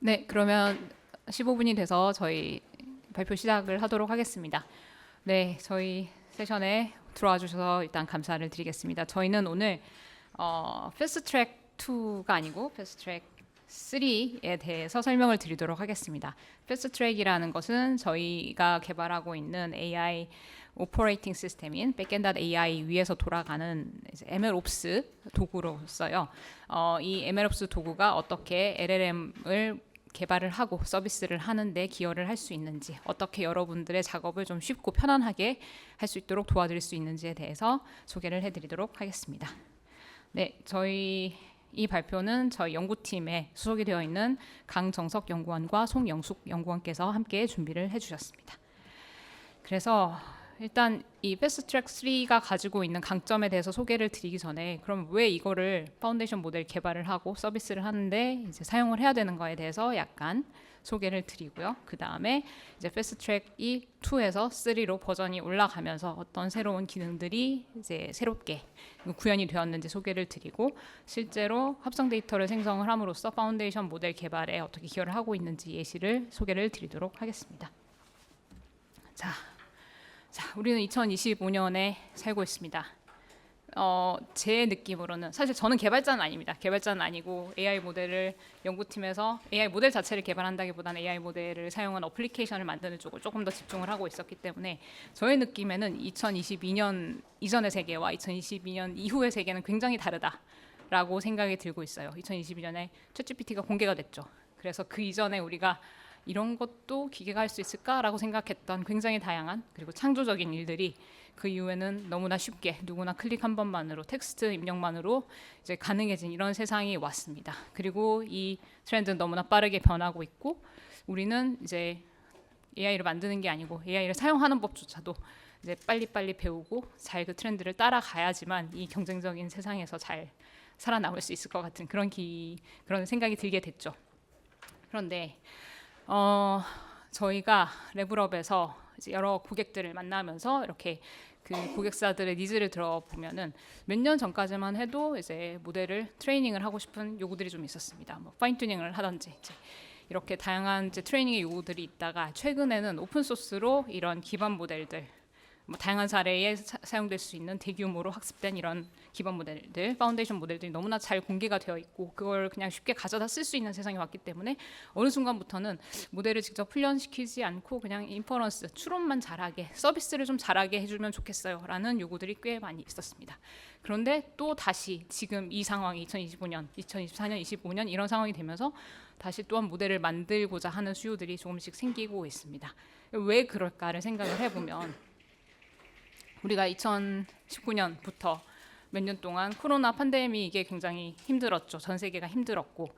네, 그러면 15분이 돼서 저희 발표 시작을 하도록 하겠습니다. 네, 저희 세션에 들어와 주셔서 일단 감사를 드리겠습니다. 저희는 오늘 패스트 트랙 2가 아니고 패스트 트랙 3에 대해서 설명을 드리도록 하겠습니다. 패스트 트랙이라는 것은 저희가 개발하고 있는 AI 오퍼레이팅 시스템인 backend.ai 위에서 돌아가는 MLOps 도구로서요. 이 MLOps 도구가 어떻게 LLM을 개발을 하고 서비스를 하는데 기여를 할 수 있는지, 어떻게 여러분들의 작업을 좀 쉽고 편안하게 할 수 있도록 도와드릴 수 있는지에 대해서 소개를 해드리도록 하겠습니다. 네, 저희 이 발표는 저희 연구팀에 소속이 되어 있는 강정석 연구원과 송영숙 연구원께서 함께 준비를 해주셨습니다. 그래서 일단 이 패스트트랙 3가 가지고 있는 강점에 대해서 소개를 드리기 전에 그럼 왜 이거를 파운데이션 모델 개발을 하고 서비스를 하는데 이제 사용을 해야 되는가에 대해서 약간 소개를 드리고요. 그 다음에 이제 패스트트랙 2에서 3로 버전이 올라가면서 어떤 새로운 기능들이 이제 새롭게 구현이 되었는지 소개를 드리고 실제로 합성 데이터를 생성을 함으로써 파운데이션 모델 개발에 어떻게 기여를 하고 있는지 예시를 소개를 드리도록 하겠습니다. 자, 우리는 2025년에 살고 있습니다. 제 느낌으로는 사실 저는 개발자는 아닙니다. 개발자는 아니고 AI 모델을 연구팀에서 AI 모델 자체를 개발한다기보다는 AI 모델을 사용한 어플리케이션을 만드는 쪽을 조금 더 집중을 하고 있었기 때문에 저의 느낌에는 2022년 이전의 세계와 2022년 이후의 세계는 굉장히 다르다라고 생각이 들고 있어요. 2022년에 챗GPT가 공개가 됐죠. 그래서 그 이전에 우리가 이런 것도 기계가 할 수 있을까라고 생각했던 굉장히 다양한 그리고 창조적인 일들이 그 이후에는 너무나 쉽게 누구나 클릭 한 번만으로 텍스트 입력만으로 이제 가능해진 이런 세상이 왔습니다. 그리고 이 트렌드는 너무나 빠르게 변하고 있고 우리는 이제 AI를 만드는 게 아니고 AI를 사용하는 법조차도 이제 빨리빨리 배우고 잘 그 트렌드를 따라가야지만 이 경쟁적인 세상에서 잘 살아남을 수 있을 것 같은 그런 생각이 들게 됐죠. 그런데 저희가 레벨업에서 이제 여러 고객들을 만나면서 이렇게 그 고객사들의 니즈를 들어보면은 몇 년 전까지만 해도 이제 모델을 트레이닝을 하고 싶은 요구들이 좀 있었습니다. 뭐 파인 튜닝을 하든지 이제 이렇게 다양한 이제 트레이닝의 요구들이 있다가 최근에는 오픈 소스로 이런 기반 모델들 뭐 다양한 사례에 사용될 수 있는 대규모로 학습된 이런 기반 모델들, 파운데이션 모델들이 너무나 잘 공개가 되어 있고 그걸 그냥 쉽게 가져다 쓸 수 있는 세상이 왔기 때문에 어느 순간부터는 모델을 직접 훈련시키지 않고 그냥 인퍼런스, 추론만 잘하게, 서비스를 좀 잘하게 해주면 좋겠어요 라는 요구들이 꽤 많이 있었습니다. 그런데 또 다시 지금 이 상황이 2025년, 2024년, 25년 이런 상황이 되면서 다시 또한 모델을 만들고자 하는 수요들이 조금씩 생기고 있습니다. 왜 그럴까를 생각을 해보면 우리가 2019년부터 몇 년 동안 코로나 팬데믹이 굉장히 힘들었죠. 전 세계가 힘들었고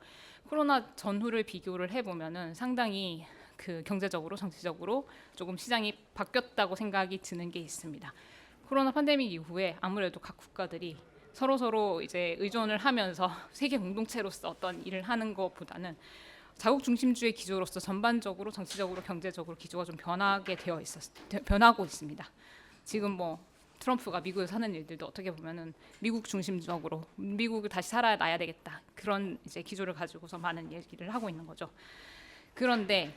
코로나 전후를 비교를 해보면은 상당히 그 경제적으로 정치적으로 조금 시장이 바뀌었다고 생각이 드는 게 있습니다. 코로나 팬데믹 이후에 아무래도 각 국가들이 서로 이제 의존을 하면서 세계 공동체로서 어떤 일을 하는 것보다는 자국 중심주의 기조로서 전반적으로 정치적으로 경제적으로 기조가 좀 변하고 있습니다. 지금 뭐 트럼프가 미국에서 하는 일들도 어떻게 보면은 미국 중심적으로 미국을 다시 살아나야 되겠다 그런 이제 기조를 가지고서 많은 얘기를 하고 있는 거죠. 그런데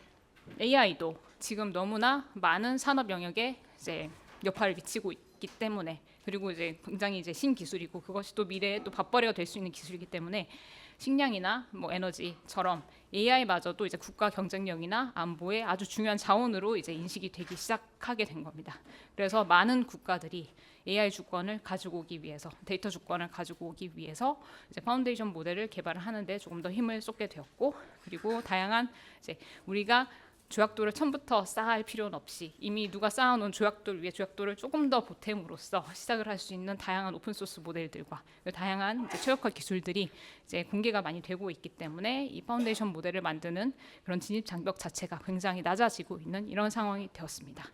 AI도 지금 너무나 많은 산업 영역에 이제 여파를 미치고 있기 때문에 그리고 이제 굉장히 이제 신기술이고 그것이 또 미래에 또 밥벌이가 될 수 있는 기술이기 때문에 식량이나 뭐 에너지처럼 AI마저도 이제 국가 경쟁력이나 안보의 아주 중요한 자원으로 이제 인식이 되기 시작하게 된 겁니다. 그래서 많은 국가들이 AI 주권을 가지고 오기 위해서 데이터 주권을 가지고 오기 위해서 이제 파운데이션 모델을 개발을 하는데 조금 더 힘을 쏟게 되었고 그리고 다양한 이제 우리가 조약도를 처음부터 쌓을 필요는 없이 이미 누가 쌓아놓은 조약돌 위에 조약돌을 조금 더 보탬으로써 시작을 할 수 있는 다양한 오픈 소스 모델들과 다양한 이제 최적화 기술들이 이제 공개가 많이 되고 있기 때문에 이 파운데이션 모델을 만드는 그런 진입 장벽 자체가 굉장히 낮아지고 있는 이런 상황이 되었습니다.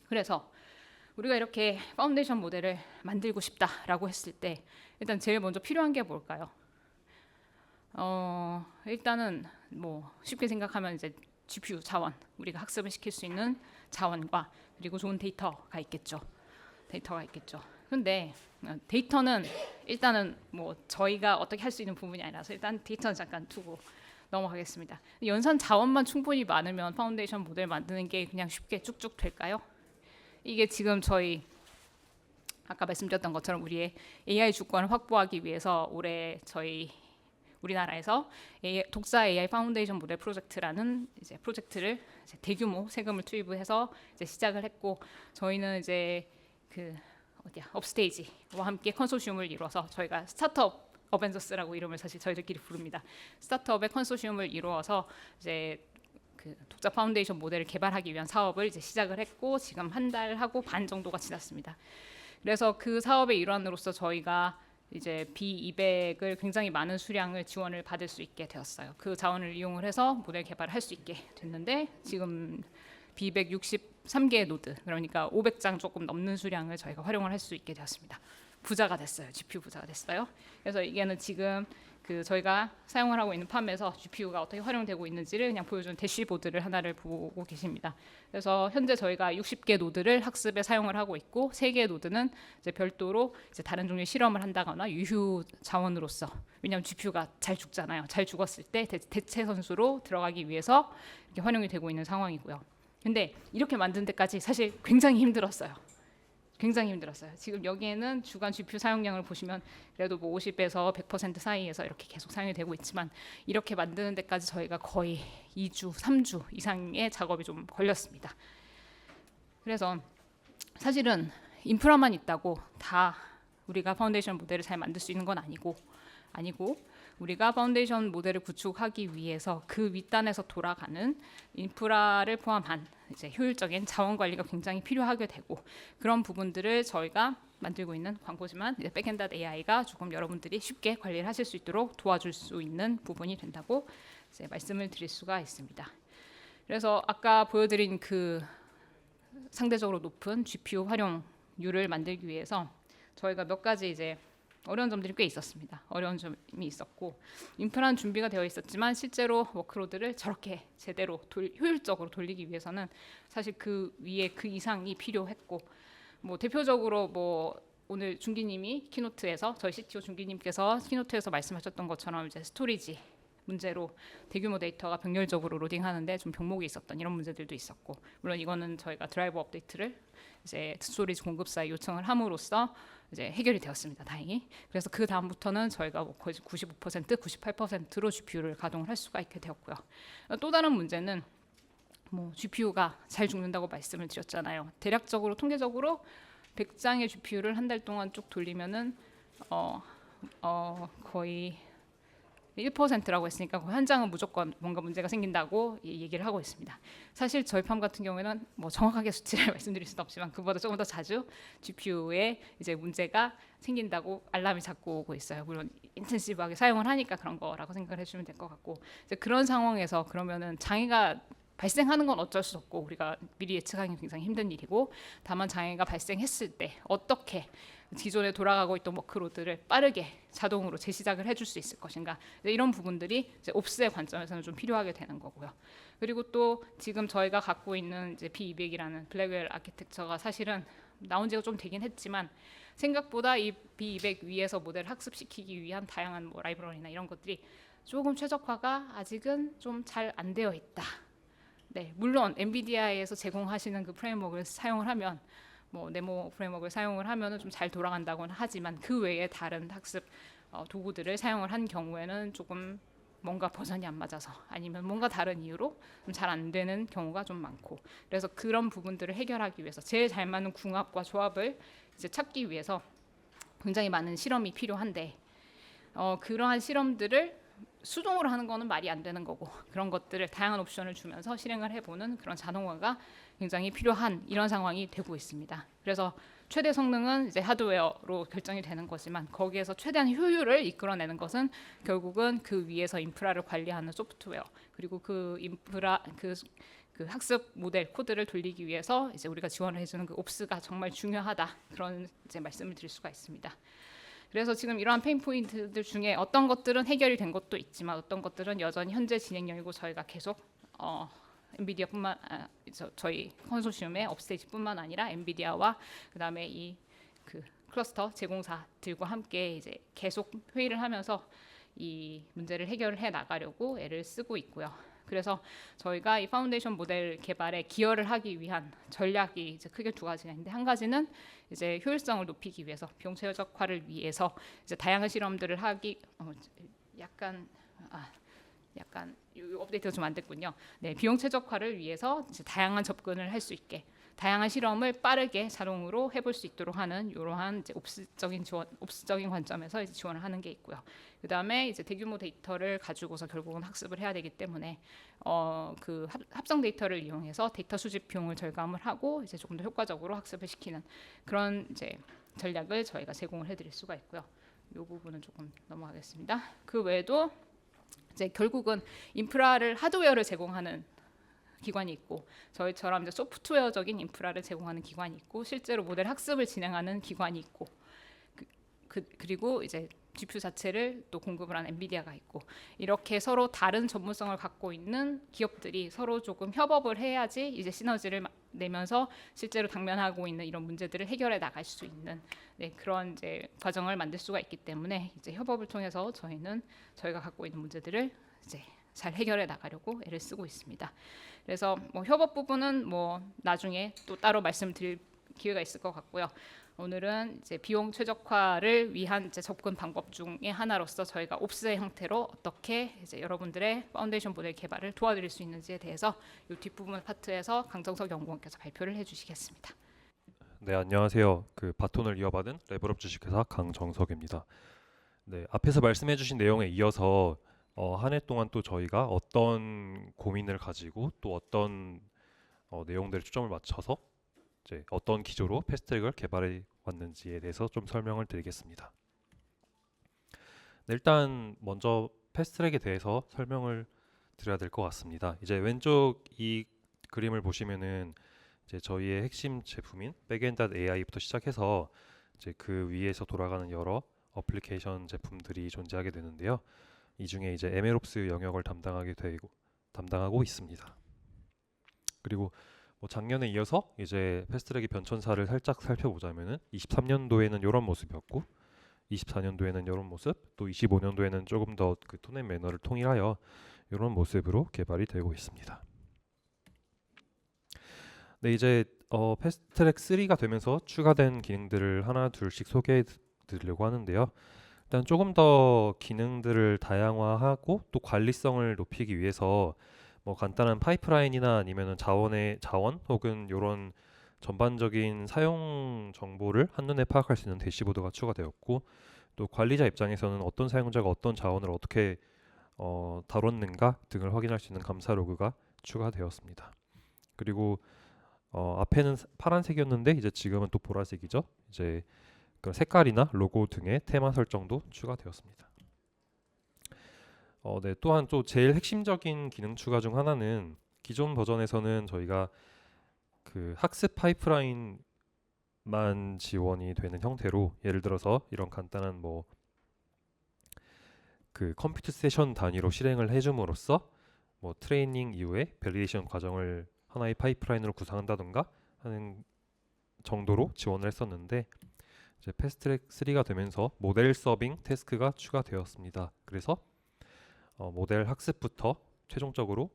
그래서 우리가 이렇게 파운데이션 모델을 만들고 싶다라고 했을 때 일단 제일 먼저 필요한 게 뭘까요? 일단은 뭐 쉽게 생각하면 이제 GPU 자원, 우리가 학습을 시킬 수 있는 자원과 그리고 좋은 데이터가 있겠죠. 그런데 데이터는 일단은 뭐 저희가 어떻게 할 수 있는 부분이 아니라서 일단 데이터는 잠깐 두고 넘어가겠습니다. 연산 자원만 충분히 많으면 파운데이션 모델 만드는 게 그냥 쉽게 쭉쭉 될까요? 이게 지금 저희 아까 말씀드렸던 것처럼 우리의 AI 주권을 확보하기 위해서 올해 저희 우리나라에서 독자 AI 파운데이션 모델 프로젝트라는 이제 프로젝트를 이제 대규모 세금을 투입해서 이제 시작을 했고, 저희는 이제 그 업스테이지와 함께 컨소시엄을 이루어서 저희가 스타트업 어벤져스라고 이름을 사실 저희들끼리 부릅니다. 스타트업의 컨소시엄을 이루어서 이제 그 독자 파운데이션 모델을 개발하기 위한 사업을 이제 시작을 했고, 지금 한 달하고 반 정도가 지났습니다. 그래서 그 사업의 일환으로서 저희가 이제 B200을 굉장히 많은 수량을 지원을 받을 수 있게 되었어요. 그 자원을 이용을 해서 모델 개발을 할 수 있게 됐는데, 지금 B263개의 노드, 그러니까 500장 조금 넘는 수량을 저희가 활용을 할 수 있게 되었습니다. 부자가 됐어요. GPU 부자가 됐어요. 그래서 이게는 지금 그 저희가 사용을 하고 있는 팜에서 GPU가 어떻게 활용되고 있는지를 그냥 보여주는 대시보드를 하나를 보고 계십니다. 그래서 현재 저희가 60개 노드를 학습에 사용을 하고 있고, 3개의 노드는 이제 별도로 이제 다른 종류의 실험을 한다거나 유휴 자원으로서, 왜냐하면 GPU가 잘 죽잖아요. 잘 죽었을 때 대체 선수로 들어가기 위해서 이렇게 활용이 되고 있는 상황이고요. 근데 이렇게 만든 데까지 사실 굉장히 힘들었어요. 굉장히 힘들었어요. 지금 여기에는 주간 GPU 사용량을 보시면 그래도 뭐 50에서 100% 사이에서 이렇게 계속 사용이 되고 있지만, 이렇게 만드는 데까지 저희가 거의 2주, 3주 이상의 작업이 좀 걸렸습니다. 그래서 사실은 인프라만 있다고 다 우리가 파운데이션 모델을 잘 만들 수 있는 건 아니고 우리가 파운데이션 모델을 구축하기 위해서 그 윗단에서 돌아가는 인프라를 포함한 이제 효율적인 자원 관리가 굉장히 필요하게 되고, 그런 부분들을 저희가 만들고 있는 광고지만 이제 백엔드 AI가 조금 여러분들이 쉽게 관리를 하실 수 있도록 도와줄 수 있는 부분이 된다고 이제 말씀을 드릴 수가 있습니다. 그래서 아까 보여드린 그 상대적으로 높은 GPU 활용률을 만들기 위해서 저희가 몇 가지 이제 어려운 점들이 꽤 있었습니다. 어려운 점이 있었고, 인프라는 준비가 되어 있었지만 실제로 워크로드를 저렇게 제대로 효율적으로 돌리기 위해서는 사실 그 위에 그 이상이 필요했고, 뭐 대표적으로 뭐 오늘 준기님이 키노트에서, 저희 CTO 준기님께서 키노트에서 말씀하셨던 것처럼 이제 스토리지 문제로 대규모 데이터가 병렬적으로 로딩하는데 좀 병목이 있었던 이런 문제들도 있었고, 물론 이거는 저희가 드라이버 업데이트를 이제 스토리지 공급사에 요청을 함으로써 이제 해결이 되었습니다. 다행히. 그래서 그 다음부터는 저희가 뭐 거의 95%, 98%로 GPU를 가동을 할 수가 있게 되었고요. 또 다른 문제는 뭐 GPU가 잘 죽는다고 말씀을 드렸잖아요. 대략적으로 통계적으로 100장의 GPU를 한 달 동안 쭉 돌리면은 거의 1%라고 했으니까 거의 한 장은 무조건 뭔가 문제가 생긴다고 얘기를 하고 있습니다. 사실 저희 팜 같은 경우에는 뭐 정확하게 수치를 말씀드릴 수는 없지만 그보다 조금 더 자주 GPU에 이제 문제가 생긴다고 알람이 자꾸 오고 있어요. 물론 인텐시브하게 사용을 하니까 그런 거라고 생각을 해주시면 될 것 같고, 이제 그런 상황에서 그러면은 장애가 발생하는 건 어쩔 수 없고 우리가 미리 예측하기 굉장히 힘든 일이고, 다만 장애가 발생했을 때 어떻게 기존에 돌아가고 있던 워크로드를 빠르게 자동으로 재시작을 해줄 수 있을 것인가, 이런 부분들이 이제 옵스의 관점에서는 좀 필요하게 되는 거고요. 그리고 또 지금 저희가 갖고 있는 이제 B200이라는 블랙웰 아키텍처가 사실은 나온 지가 좀 되긴 했지만, 생각보다 이 B200 위에서 모델을 학습시키기 위한 다양한 뭐 라이브러리나 이런 것들이 조금 최적화가 아직은 좀 잘 안 되어 있다. 네, 물론 엔비디아에서 제공하시는 그 프레임워크를 사용을 하면, 뭐 네모 프레임워크를 사용을 하면은 좀 잘 돌아간다고는 하지만, 그 외에 다른 학습 도구들을 사용을 한 경우에는 조금 뭔가 버전이 안 맞아서 아니면 뭔가 다른 이유로 좀 잘 안 되는 경우가 좀 많고, 그래서 그런 부분들을 해결하기 위해서 제일 잘 맞는 궁합과 조합을 이제 찾기 위해서 굉장히 많은 실험이 필요한데, 그러한 실험들을 수동으로 하는 거는 말이 안 되는 거고, 그런 것들을 다양한 옵션을 주면서 실행을 해보는 그런 자동화가 굉장히 필요한 이런 상황이 되고 있습니다. 그래서 최대 성능은 이제 하드웨어로 결정이 되는 거지만, 거기에서 최대한 효율을 이끌어내는 것은 결국은 그 위에서 인프라를 관리하는 소프트웨어, 그리고 그 인프라 그 학습 모델 코드를 돌리기 위해서 이제 우리가 지원을 해주는 그 옵스가 정말 중요하다, 그런 이제 말씀을 드릴 수가 있습니다. 그래서 지금 이러한 페인 포인트들 중에 어떤 것들은 해결이 된 것도 있지만, 어떤 것들은 여전히 현재 진행형이고, 저희가 계속 엔비디아뿐만 저희 컨소시엄의 업스테이지뿐만 아니라 엔비디아와 그다음에 이 그 클러스터 제공사들과 함께 이제 계속 회의를 하면서 이 문제를 해결해 나가려고 애를 쓰고 있고요. 그래서 저희가 이 파운데이션 모델 개발에 기여를 하기 위한 전략이 이제 크게 두 가지가 있는데, 한 가지는 이제 효율성을 높이기 위해서, 비용 최적화를 위해서 이제 다양한 실험들을 하기 약간 이 업데이트가 좀 안 됐군요. 네, 비용 최적화를 위해서 이제 다양한 접근을 할 수 있게, 다양한 실험을 빠르게 자동으로 해볼 수 있도록 하는 이러한 이제 옵스적인 관점에서 이제 지원을 하는 게 있고요. 그 다음에 이제 대규모 데이터를 가지고서 결국은 학습을 해야 되기 때문에 그 합성 데이터를 이용해서 데이터 수집 비용을 절감을 하고 이제 조금 더 효과적으로 학습을 시키는 그런 이제 전략을 저희가 제공을 해드릴 수가 있고요. 이 부분은 조금 넘어가겠습니다. 그 외에도 이제 결국은 인프라를, 하드웨어를 제공하는 기관이 있고, 저희처럼 이제 소프트웨어적인 인프라를 제공하는 기관이 있고, 실제로 모델 학습을 진행하는 기관이 있고, 그리고 이제 GPU 자체를 또 공급을 하는 엔비디아가 있고, 이렇게 서로 다른 전문성을 갖고 있는 기업들이 서로 조금 협업을 해야지 이제 시너지를 내면서 실제로 당면하고 있는 이런 문제들을 해결해 나갈 수 있는 그런 이제 과정을 만들 수가 있기 때문에, 이제 협업을 통해서 저희가 갖고 있는 문제들을 이제 잘 해결해 나가려고 애를 쓰고 있습니다. 그래서 뭐 협업 부분은 뭐 나중에 또 따로 말씀드릴 기회가 있을 것 같고요. 오늘은 이제 비용 최적화를 위한 이제 접근 방법 중에 하나로서 저희가 옵스의 형태로 어떻게 이제 여러분들의 파운데이션 모델 개발을 도와드릴 수 있는지에 대해서 이 뒷부분 파트에서 강정석 연구원께서 발표를 해주시겠습니다. 네, 안녕하세요. 그 바톤을 이어받은 레벨업 주식회사 강정석입니다. 네, 앞에서 말씀해주신 내용에 이어서 한 해 동안 또 저희가 어떤 고민을 가지고 또 어떤 내용들에 초점을 맞춰서 이제 어떤 기조로 패스트트랙을 개발해 왔는지에 대해서 좀 설명을 드리겠습니다. 네, 일단 먼저 패스트트랙에 대해서 설명을 드려야 될 것 같습니다. 이제 왼쪽 이 그림을 보시면은 이제 저희의 핵심 제품인 백엔드.ai부터 시작해서 이제 그 위에서 돌아가는 여러 어플리케이션 제품들이 존재하게 되는데요. 이 중에 이제 MLOps 영역을 담당하고 있습니다. 그리고 뭐 작년에 이어서 이제 패스트트랙의 변천사를 살짝 살펴보자면은 23년도에는 이런 모습이었고, 24년도에는 이런 모습, 또 25년도에는 조금 더 그 톤 앤 매너를 통일하여 이런 모습으로 개발이 되고 있습니다. 네, 이제 패스트트랙 3가 되면서 추가된 기능들을 하나 둘씩 소개해 드리려고 하는데요. 일단 조금 더 기능들을 다양화하고 또 관리성을 높이기 위해서 뭐 간단한 파이프라인이나 아니면은 자원 혹은 이런 전반적인 사용 정보를 한눈에 파악할 수 있는 대시보드가 추가되었고, 또 관리자 입장에서는 어떤 사용자가 어떤 자원을 어떻게 다뤘는가 등을 확인할 수 있는 감사 로그가 추가되었습니다. 그리고 앞에는 파란색이었는데 이제 지금은 또 보라색이죠. 이제 그런 색깔이나 로고 등의 테마 설정도 추가되었습니다. 네, 또한 또 제일 핵심적인 기능 추가 중 하나는 기존 버전에서는 저희가 그 학습 파이프라인만 지원이 되는 형태로, 예를 들어서 이런 간단한 뭐 그 컴퓨터 세션 단위로 실행을 해줌으로써 뭐 트레이닝 이후에 밸리데이션 과정을 하나의 파이프라인으로 구상한다던가 하는 정도로 지원을 했었는데, 이제 패스트트랙 3가 되면서 모델 서빙 태스크가 추가되었습니다. 그래서 모델 학습부터 최종적으로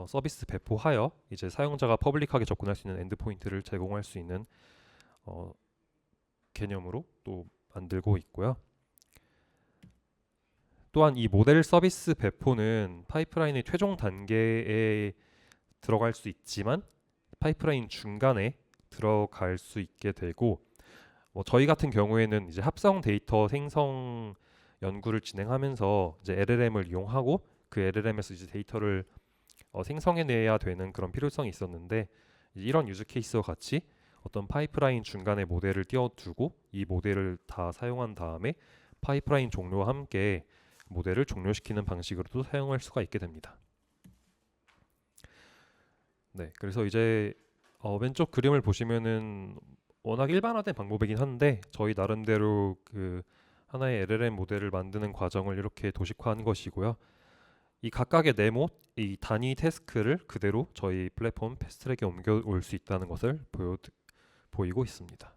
서비스 배포하여 이제 사용자가 퍼블릭하게 접근할 수 있는 엔드포인트를 제공할 수 있는 개념으로 또 만들고 있고요. 또한 이 모델 서비스 배포는 파이프라인의 최종 단계에 들어갈 수 있지만 파이프라인 중간에 들어갈 수 있게 되고, 저희 같은 경우에는 이제 합성 데이터 생성 연구를 진행하면서 이제 LLM을 이용하고 그 LLM에서 이제 데이터를 생성해내야 되는 그런 필요성이 있었는데, 이런 유즈 케이스와 같이 어떤 파이프라인 중간에 모델을 띄워두고 이 모델을 다 사용한 다음에 파이프라인 종료와 함께 모델을 종료시키는 방식으로도 사용할 수가 있게 됩니다. 네, 그래서 이제 왼쪽 그림을 보시면은 워낙 일반화된 방법이긴 한데 저희 나름대로 그 하나의 LLM 모델을 만드는 과정을 이렇게 도식화한 것이고요. 이 각각의 네모, 이 단위 태스크를 그대로 저희 플랫폼 패스트트랙에 옮겨올 수 있다는 것을 보이고 있습니다.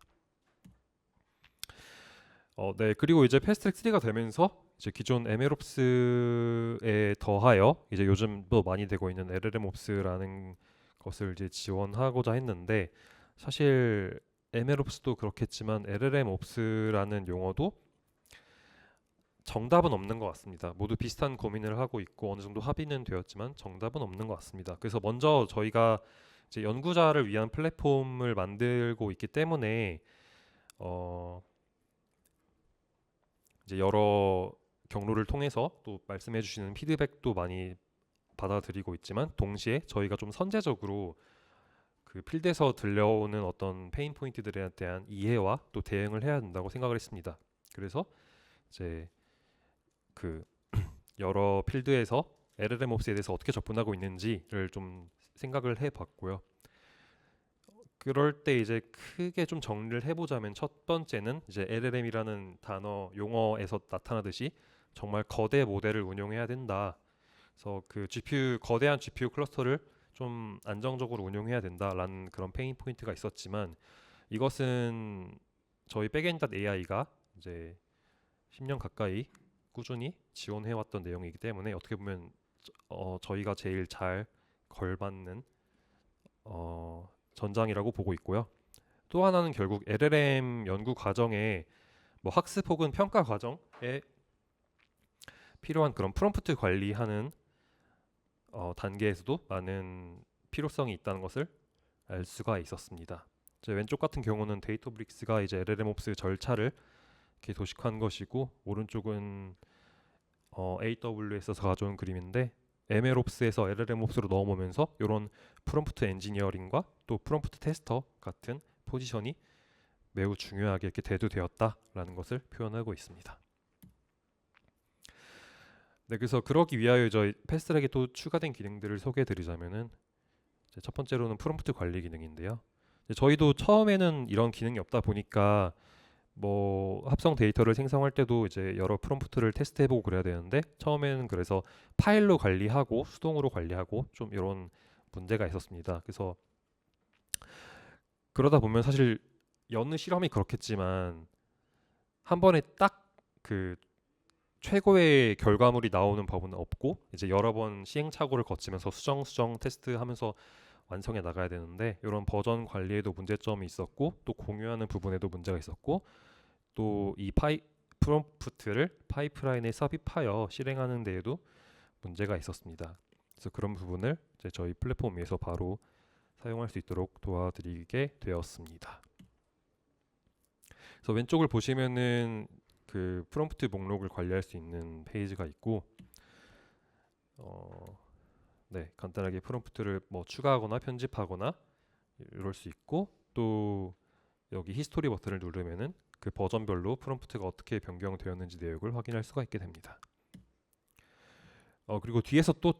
네. 그리고 이제 패스트트랙 3가 되면서 이제 기존 MLOps에 더하여 이제 요즘 또 많이 되고 있는 LLMOps라는 것을 이제 지원하고자 했는데, 사실 MLOps도 그렇겠지만 LLMOps라는 용어도 정답은 없는 것 같습니다. 모두 비슷한 고민을 하고 있고 어느 정도 합의는 되었지만 정답은 없는 것 같습니다. 그래서 먼저 저희가 이제 연구자를 위한 플랫폼을 만들고 있기 때문에 이제 여러 경로를 통해서 또 말씀해 주시는 피드백도 많이 받아들이고 있지만, 동시에 저희가 좀 선제적으로 그 필드에서 들려오는 어떤 페인 포인트들에 대한 이해와 또 대응을 해야 된다고 생각을 했습니다. 그래서 이제 그 여러 필드에서 LLMOps에 대해서 어떻게 접근하고 있는지를 좀 생각을 해봤고요. 그럴 때 이제 크게 좀 정리를 해보자면, 첫 번째는 이제 LLM이라는 단어 용어에서 나타나듯이 정말 거대 모델을 운용해야 된다. 그래서 그 거대한 GPU 클러스터를 좀 안정적으로 운용해야 된다라는 그런 페인 포인트가 있었지만, 이것은 저희 백엔드.ai가 이제 10년 가까이 꾸준히 지원해왔던 내용이기 때문에 어떻게 보면 저희가 제일 잘 걸맞는 전장이라고 보고 있고요. 또 하나는 결국 LLM 연구 과정에 뭐 학습 혹은 평가 과정에 필요한 그런 프롬프트 관리하는 단계에서도 많은 필요성이 있다는 것을 알 수가 있었습니다. 제 왼쪽 같은 경우는 데이터브릭스가 이제 LLMOps 절차를 이렇게 도식한 것이고, 오른쪽은 AWS에서 가져온 그림인데, MLOps에서 LLMOps로 넘어오면서 이런 프롬프트 엔지니어링과 또 프롬프트 테스터 같은 포지션이 매우 중요하게 이렇게 대두되었다라는 것을 표현하고 있습니다. 네, 그래서 그러기 위하여 저희 패스트트랙에 또 추가된 기능들을 소개해드리자면은, 첫 번째로는 프롬프트 관리 기능인데요. 저희도 처음에는 이런 기능이 없다 보니까 뭐 합성 데이터를 생성할 때도 이제 여러 프롬프트를 테스트해보고 그래야 되는데, 처음에는 그래서 파일로 관리하고 수동으로 관리하고 좀 이런 문제가 있었습니다. 그래서 그러다 보면 사실 여느 실험이 그렇겠지만 한 번에 딱 그 최고의 결과물이 나오는 법은 없고, 이제 여러 번 시행착오를 거치면서 수정 테스트하면서 완성해 나가야 되는데, 이런 버전 관리에도 문제점이 있었고 또 공유하는 부분에도 문제가 있었고, 또 이 프롬프트를 파이프라인에 삽입하여 실행하는 데에도 문제가 있었습니다. 그래서 그런 부분을 이제 저희 플랫폼 위에서 바로 사용할 수 있도록 도와드리게 되었습니다. 그래서 왼쪽을 보시면은 그 프롬프트 목록을 관리할 수 있는 페이지가 있고, 네, 간단하게 프롬프트를 뭐 추가하거나 편집하거나 이럴 수 있고, 또 여기 히스토리 버튼을 누르면은 그 버전별로 프롬프트가 어떻게 변경되었는지 내역을 확인할 수가 있게 됩니다. 그리고 뒤에서 또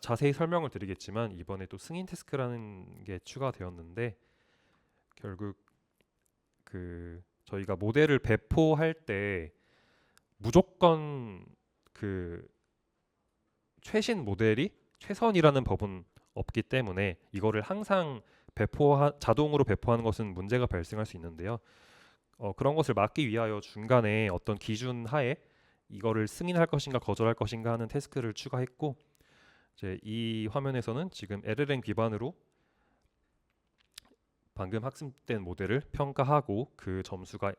자세히 설명을 드리겠지만, 이번에 또 승인 태스크라는 게 추가되었는데, 결국 그 저희가 모델을 배포할 때 무조건 그 최신 모델이 최선이라는 법은 없기 때문에 이거를 항상 자동으로 배포하는 것은 문제가 발생할 수 있는데요. 그런 것을 막기 위하여 중간에 어떤 기준 하에 이거를 승인할 것인가 거절할 것인가 하는 태스크를 추가했고, 이제 이 화면에서는 지금 LLM 기반으로 방금 학습된 모델을 평가하고 그 점수가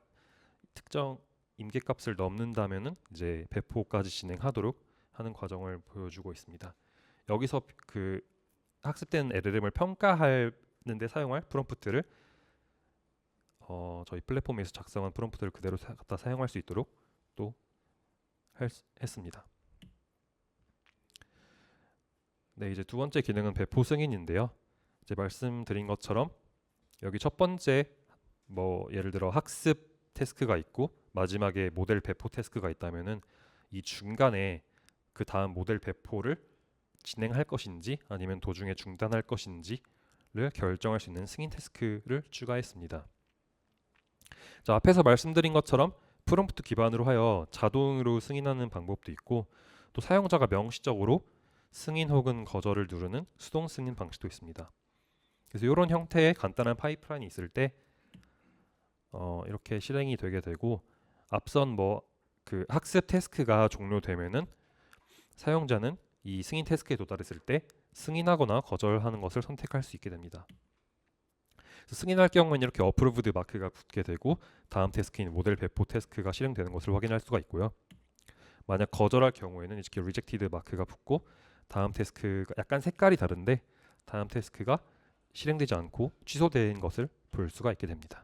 특정 임계값을 넘는다면은 이제 배포까지 진행하도록 하는 과정을 보여주고 있습니다. 여기서 그 학습된 LLM을 평가하는데 사용할 프롬프트를 저희 플랫폼에서 작성한 프롬프트를 그대로 갖다 사용할 수 있도록 또 했습니다. 네, 이제 두 번째 기능은 배포 승인인데요. 이제 말씀드린 것처럼 여기 첫 번째 뭐 예를 들어 학습 태스크가 있고 마지막에 모델 배포 태스크가 있다면은, 이 중간에 그 다음 모델 배포를 진행할 것인지 아니면 도중에 중단할 것인지를 결정할 수 있는 승인 태스크를 추가했습니다. 자, 앞에서 말씀드린 것처럼 프롬프트 기반으로 하여 자동으로 승인하는 방법도 있고, 또 사용자가 명시적으로 승인 혹은 거절을 누르는 수동 승인 방식도 있습니다. 그래서 이런 형태의 간단한 파이프라인이 있을 때 이렇게 실행이 되게 되고, 앞선 그 학습 태스크가 종료되면은 사용자는 이 승인 태스크에 도달했을 때 승인하거나 거절하는 것을 선택할 수 있게 됩니다. 그래서 승인할 경우에는 이렇게 approved 마크가 붙게 되고 다음 태스크인 모델 배포 태스크가 실행되는 것을 확인할 수가 있고요. 만약 거절할 경우에는 이렇게 rejected 마크가 붙고 다음 태스크가 약간 색깔이 다른데 다음 태스크가 실행되지 않고 취소된 것을 볼 수가 있게 됩니다.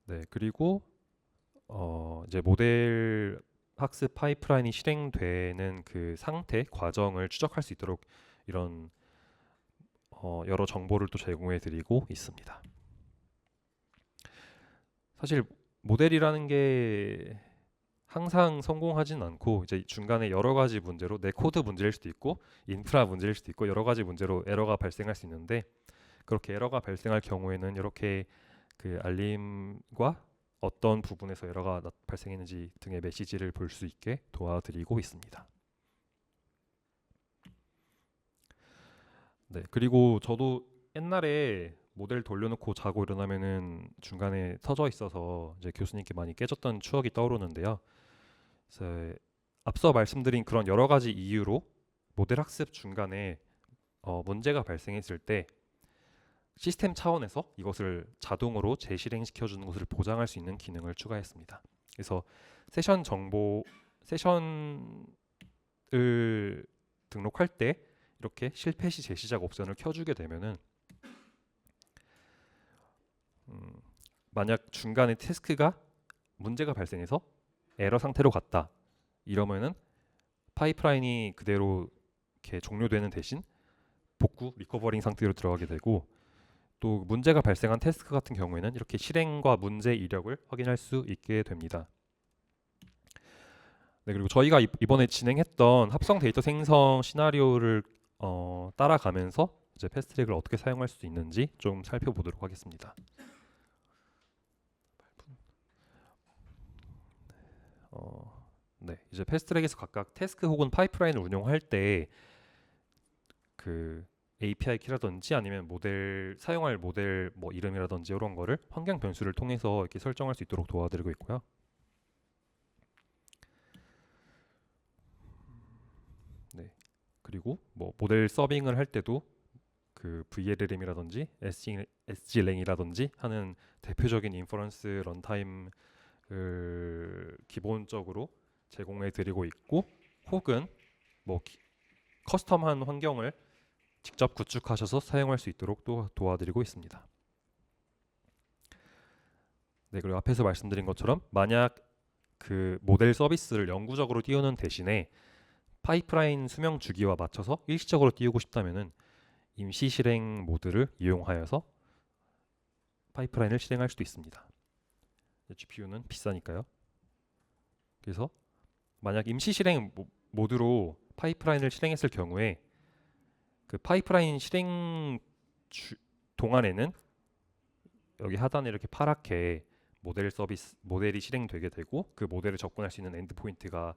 네, 그리고 이제 모델 학습 파이프라인이 실행되는 그 상태 과정을 추적할 수 있도록 이런 여러 정보를 또 제공해 드리고 있습니다. 사실 모델이라는 게 항상 성공하진 않고 이제 중간에 여러 가지 문제로 내 코드 문제일 수도 있고 인프라 문제일 수도 있고 여러 가지 문제로 에러가 발생할 수 있는데 그렇게 에러가 발생할 경우에는 이렇게 그 알림과 어떤 부분에서 에러가 발생했는지 등의 메시지를 볼 수 있게 도와드리고 있습니다. 네, 그리고 저도 옛날에 모델 돌려놓고 자고 일어나면은 중간에 터져 있어서 이제 교수님께 많이 깨졌던 추억이 떠오르는데요. 그래서 앞서 말씀드린 그런 여러 가지 이유로 모델 학습 중간에 문제가 발생했을 때 시스템 차원에서 이것을 자동으로 재실행시켜 주는 것을 보장할 수 있는 기능을 추가했습니다. 그래서 세션을 등록할 때 이렇게 실패 시 재시작 옵션을 켜주게 되면은 만약 중간에 태스크가 문제가 발생해서 에러 상태로 갔다 이러면은 파이프라인이 그대로 이렇게 종료되는 대신 복구 리커버링 상태로 들어가게 되고 또 문제가 발생한 태스크 같은 경우에는 이렇게 실행과 문제 이력을 확인할 수 있게 됩니다. 네, 그리고 저희가 이번에 진행했던 합성 데이터 생성 시나리오를 따라가면서 이제 패스트트랙을 어떻게 사용할 수 있는지 좀 살펴보도록 하겠습니다. 네, 이제 패스트트랙에서 각각 태스크 혹은 파이프라인을 운영할 때 그 API 키라든지 아니면 사용할 모델 이름이라든지 이런 거를 환경 변수를 통해서 이렇게 설정할 수 있도록 도와드리고 있고요. 네, 그리고 모델 서빙을 할 때도 그 VLLM이라든지 SGLang이라든지 하는 대표적인 인퍼런스 런타임을 기본적으로 제공해 드리고 있고 혹은 커스텀한 환경을 직접 구축하셔서 사용할 수 있도록 또 도와드리고 있습니다. 네, 그리고 앞에서 말씀드린 것처럼 만약 그 모델 서비스를 영구적으로 띄우는 대신에 파이프라인 수명 주기와 맞춰서 일시적으로 띄우고 싶다면은 임시 실행 모드를 이용하여서 파이프라인을 실행할 수도 있습니다. GPU는 비싸니까요. 그래서 만약 임시 실행 모드로 파이프라인을 실행했을 경우에 그 파이프라인 실행 동안에는 여기 하단에 이렇게 파랗게 모델이 실행되게 되고 그 모델을 접근할 수 있는 엔드포인트가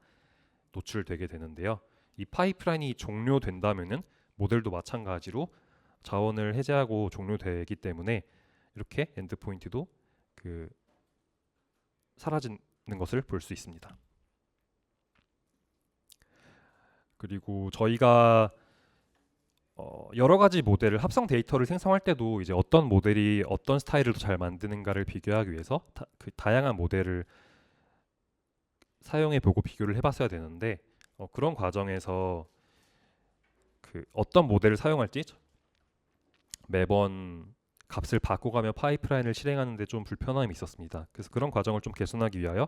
노출되게 되는데요. 이 파이프라인이 종료된다면은 모델도 마찬가지로 자원을 해제하고 종료되기 때문에 이렇게 엔드포인트도 그 사라지는 것을 볼 수 있습니다. 그리고 저희가 여러 가지 모델을 합성 데이터를 생성할 때도 이제 어떤 모델이 어떤 스타일을 더 잘 만드는가를 비교하기 위해서 그 다양한 모델을 사용해 보고 비교를 해봤어야 되는데 그런 과정에서 그 어떤 모델을 사용할지 매번 값을 바꿔가며 파이프라인을 실행하는데 좀 불편함이 있었습니다. 그래서 그런 과정을 좀 개선하기 위하여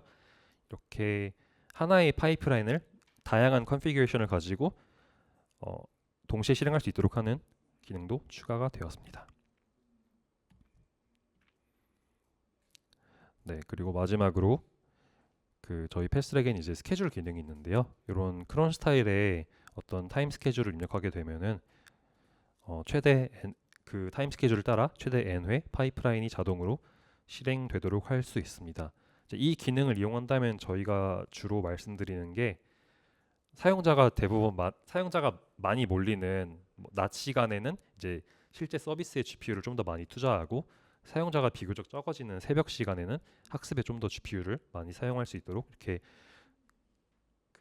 이렇게 하나의 파이프라인을 다양한 컨피규레이션을 가지고 동시에 실행할 수 있도록 하는 기능도 추가가 되었습니다. 네, 그리고 마지막으로 그 저희 패스트트랙엔 이제 스케줄 기능이 있는데요. 이런 크론 스타일의 어떤 타임 스케줄을 입력하게 되면은 그 타임 스케줄을 따라 최대 n회 파이프라인이 자동으로 실행되도록 할 수 있습니다. 이 기능을 이용한다면 저희가 주로 말씀드리는 게 사용자가 많이 몰리는 낮 시간에는 이제 실제 서비스의 GPU를 좀 더 많이 투자하고 사용자가 비교적 적어지는 새벽 시간에는 학습에 좀 더 GPU를 많이 사용할 수 있도록 이렇게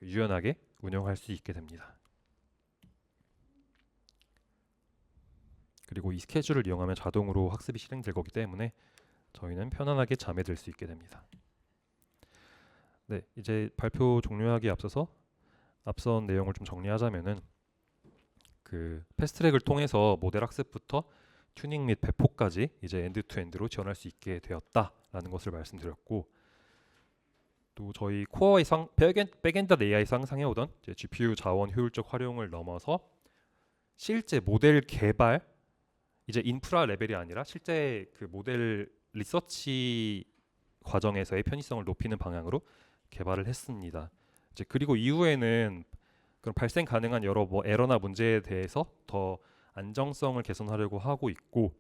유연하게 운영할 수 있게 됩니다. 그리고 이 스케줄을 이용하면 자동으로 학습이 실행될 거기 때문에 저희는 편안하게 잠에 들 수 있게 됩니다. 네, 이제 발표 종료하기에 앞서서 앞선 내용을 좀 정리하자면은 패스트트랙을 통해서 모델 학습부터 튜닝 및 배포까지 이제 엔드투엔드로 지원할 수 있게 되었다라는 것을 말씀드렸고, 또 저희 코어 이상 백엔드 AI 상상해 오던 GPU 자원 효율적 활용을 넘어서 실제 모델 개발, 이제 인프라 레벨이 아니라 실제 모델 리서치 과정에서의 편의성을 높이는 방향으로 개발을 했습니다. 이제 그리고 이후에는 그런 발생 가능한 여러 에러나 문제에 대해서 더 안정성을 개선하려고 하고 있고,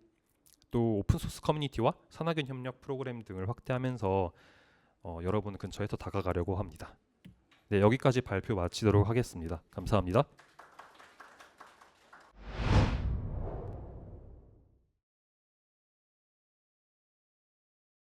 또 오픈 소스 커뮤니티와 산학연 협력 프로그램 등을 확대하면서 여러분 근처에 더 다가가려고 합니다. 네, 여기까지 발표 마치도록 하겠습니다. 감사합니다.